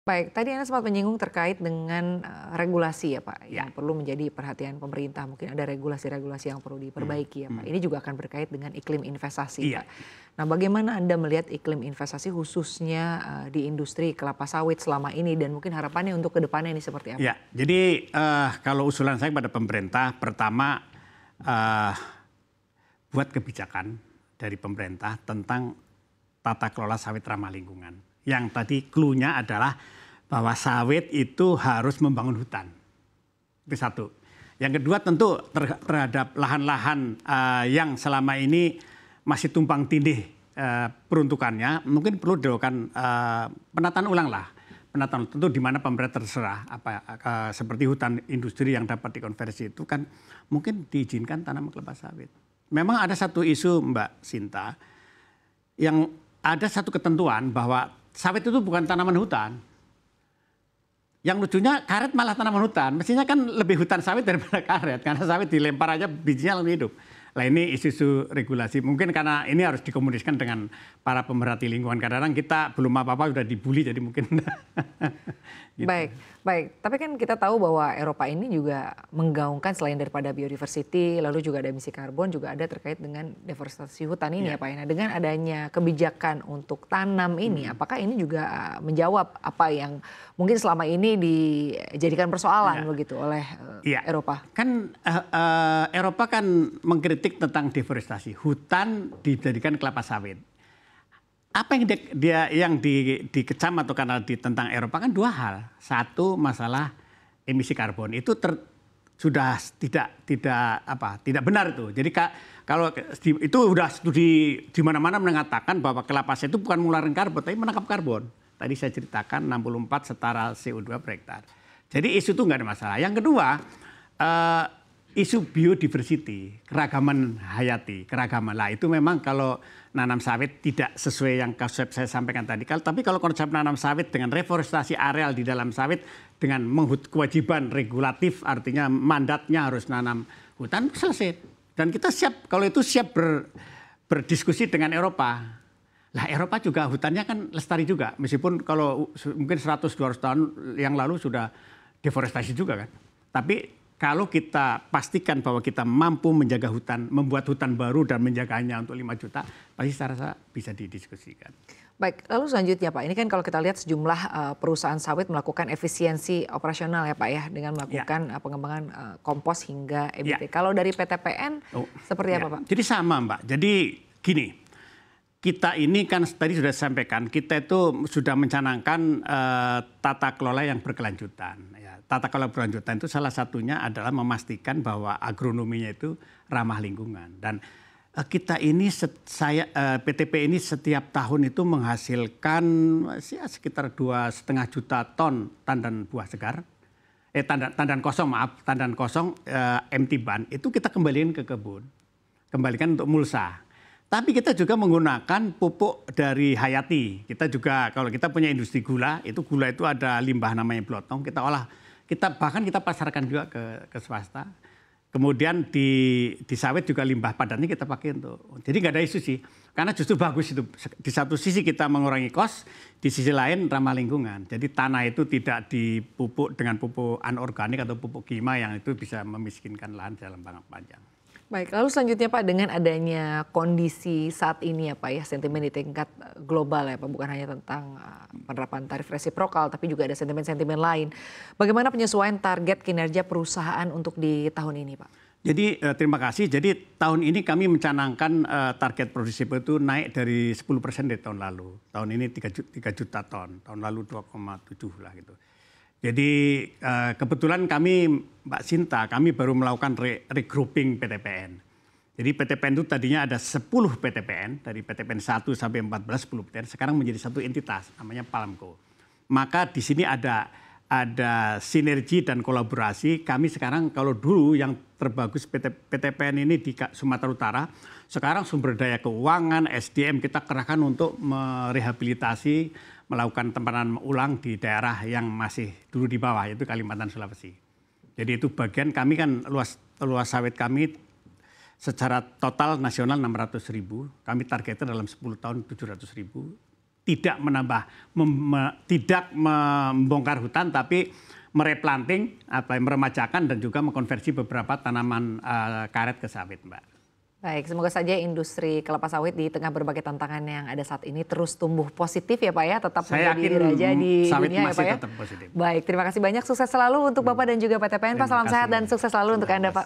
Baik, tadi Anda sempat menyinggung terkait dengan, regulasi ya Pak, Ya. yang perlu menjadi perhatian pemerintah. Mungkin ada regulasi-regulasi yang perlu Hmm, diperbaiki ya Pak. hmm. Ini juga akan berkait dengan iklim investasi Iya. Pak. Nah bagaimana Anda melihat iklim investasi khususnya, di industri kelapa sawit selama ini dan mungkin harapannya untuk ke depannya ini seperti apa? Ya, jadi kalau usulan saya pada pemerintah, pertama eh, buat kebijakan dari pemerintah tentang tata kelola sawit ramah lingkungan. Yang tadi clue-nya adalah bahwa sawit itu harus membangun hutan. Itu satu. Yang kedua tentu terhadap lahan-lahan yang selama ini masih tumpang tindih peruntukannya, mungkin perlu dilakukan penataan ulang lah. Penataan tentu di mana pemerintah terserah seperti hutan industri yang dapat dikonversi itu kan mungkin diizinkan tanam kelapa sawit. Memang ada satu isu Mbak Sinta yang ada satu ketentuan bahwa sawit itu bukan tanaman hutan. Yang lucunya karet malah tanaman hutan. Mestinya kan lebih hutan sawit daripada karet. Karena sawit dilempar aja bijinya langsung hidup. Lah ini isu-isu regulasi. Mungkin karena ini harus dikomunikasikan dengan para pemerhati lingkungan. Kadang-kadang kita belum apa-apa sudah dibully jadi mungkin. Gitu. Baik, baik. Tapi kan kita tahu bahwa Eropa ini juga menggaungkan selain daripada biodiversity, lalu juga ada emisi karbon, juga ada terkait dengan deforestasi hutan ini ya Pak. Nah dengan adanya kebijakan untuk tanam ini, apakah ini juga menjawab apa yang mungkin selama ini dijadikan persoalan begitu oleh Eropa? Kan Eropa kan mengkritik tentang deforestasi. Hutan dijadikan kelapa sawit. Apa yang dikecam atau karena tentang Eropa kan dua hal. Satu masalah emisi karbon itu sudah tidak benar itu. Jadi kalau itu sudah studi di mana-mana mengatakan bahwa kelapa sawit itu bukan mengeluarkan karbon tapi menangkap karbon. Tadi saya ceritakan 64 setara CO2 per hektar. Jadi isu itu nggak ada masalah. Yang kedua isu biodiversity, keragaman hayati, keragaman lah itu memang kalau nanam sawit tidak sesuai yang konsep saya sampaikan tadi. Tapi kalau konsep nanam sawit dengan reforestasi areal di dalam sawit dengan kewajiban regulatif artinya mandatnya harus nanam hutan selesai. Dan kita siap kalau itu siap berdiskusi dengan Eropa. Lah Eropa juga hutannya kan lestari juga meskipun kalau mungkin 100-200 tahun yang lalu sudah deforestasi juga kan. Tapi kalau kita pastikan bahwa kita mampu menjaga hutan, membuat hutan baru dan menjaganya untuk 5 juta, pasti saya rasa bisa didiskusikan. Baik, lalu selanjutnya Pak, ini kan kalau kita lihat sejumlah perusahaan sawit melakukan efisiensi operasional ya Pak ya, dengan melakukan pengembangan kompos hingga EBT. Kalau dari PTPN seperti apa Pak? Jadi sama Mbak, jadi gini, kita ini kan tadi sudah sampaikan, kita itu sudah mencanangkan tata kelola yang berkelanjutan. Tata kelola berkelanjutan itu salah satunya adalah memastikan bahwa agronominya itu ramah lingkungan. Dan kita ini, PTP ini setiap tahun itu menghasilkan sekitar 2,5 juta ton tandan buah segar. Tandan kosong empty ban itu kita kembalikan ke kebun. Kembalikan untuk mulsa. Tapi kita juga menggunakan pupuk dari hayati. Kita juga kalau kita punya industri gula itu ada limbah namanya blotong, kita olah. Bahkan kita pasarkan juga ke swasta. Kemudian di sawit juga limbah padatnya kita pakai untuk. Jadi nggak ada isu sih. Karena justru bagus itu. Di satu sisi kita mengurangi kos, di sisi lain ramah lingkungan. Jadi tanah itu tidak dipupuk dengan pupuk anorganik atau pupuk kimia yang itu bisa memiskinkan lahan dalam jangka panjang. Baik, lalu selanjutnya Pak dengan adanya kondisi saat ini ya Pak ya, sentimen di tingkat global ya Pak, bukan hanya tentang penerapan tarif resiprokal tapi juga ada sentimen-sentimen lain. Bagaimana penyesuaian target kinerja perusahaan untuk di tahun ini Pak? Jadi terima kasih. Jadi tahun ini kami mencanangkan target produksi itu naik dari 10% dari tahun lalu. Tahun ini 3 juta ton, tahun lalu 2,7 lah gitu. Jadi kebetulan kami Mbak Sinta, kami baru melakukan regrouping PTPN. Jadi PTPN itu tadinya ada 10 PTPN, dari PTPN 1 sampai 14, 10 PTPN, sekarang menjadi satu entitas, namanya Palmco. Maka di sini ada sinergi dan kolaborasi. Kami sekarang kalau dulu yang terbagus PTPN ini di Sumatera Utara, sekarang sumber daya keuangan, SDM kita kerahkan untuk merehabilitasi, melakukan tempanan ulang di daerah yang masih dulu di bawah, yaitu Kalimantan, Sulawesi. Jadi itu bagian kami kan luas sawit kami secara total nasional 600.000. Kami targetnya dalam 10 tahun 700.000. tidak tidak membongkar hutan, tapi mereplanting, meremajakan dan juga mengkonversi beberapa tanaman karet ke sawit, Mbak. Baik, semoga saja industri kelapa sawit di tengah berbagai tantangan yang ada saat ini terus tumbuh positif ya Pak ya, tetap menjadi raja di dunia ya Pak ya. Tetap positif. Baik, terima kasih banyak, sukses selalu untuk Bapak dan juga PT PN Pak, salam sehat dan sukses selalu untuk Anda Pak.